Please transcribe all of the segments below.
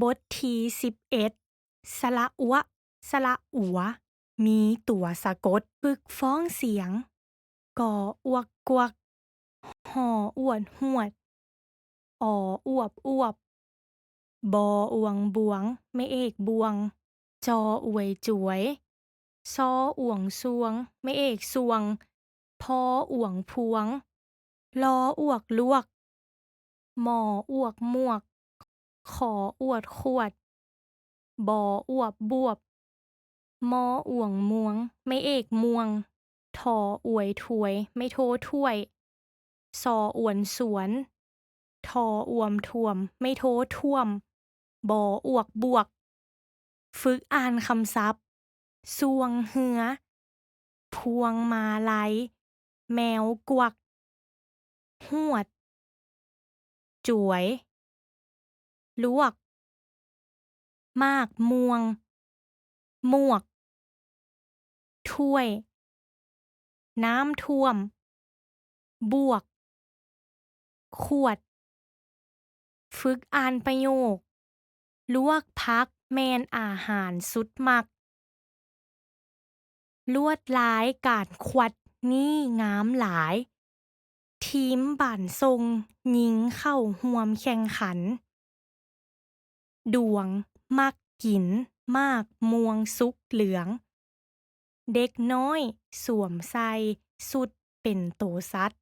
บทที่11สระอัวสระอัว มีตัวสะกดฝึกฟ้องเสียงกออวกกวักหออวดหวดออวบอวบบออวงบวงไม่เอกบวงจออวยจวยซออ่วงซวงไม่เอกสวงพออ่วงพวงลออวกลวกมออวกมวกขออวดขวดบออวบบวบมออ่วงมวงไม่เอกมวงทออวยถวยไม่โทถ้วยซออวนสวนทออวมท่วมไม่โทท่วมบออวกบวกฝึกอ่านคำศัพท์สวงเหือพวงมาลัยแมวกวักหวดจวยลวกมากม่วงมวกถ้วยน้ำท่วมบวกขวดฝึกอ่านประโยคลวกพักแมนอาหารสุดมักลวดลายกาดขวัดนี่งามหลายทีมบ้านทรงยิงเข้าห่วมแข่งขันดวงมักกินมากม่วงสุกเหลืองเด็กน้อยสวมใส่สุดเป็นโตสัตว์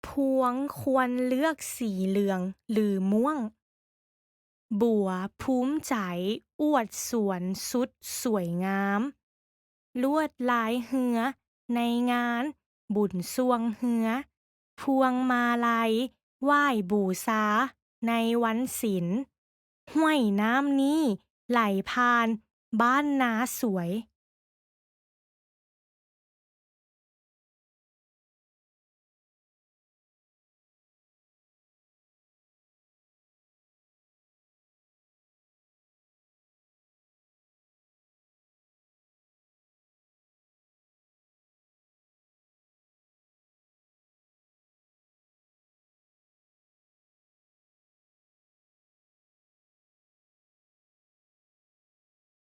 พวงควรเลือกสีเหลืองหรือม่วงบัวภูมิใจอวดสวนสุดสวยงามลวดลายเหือในงานบุญสวงเหือพวงมาลัยไหว้บูชาในวันศิลห้วยน้ำนี้ไหลผ่านบ้านนาสวย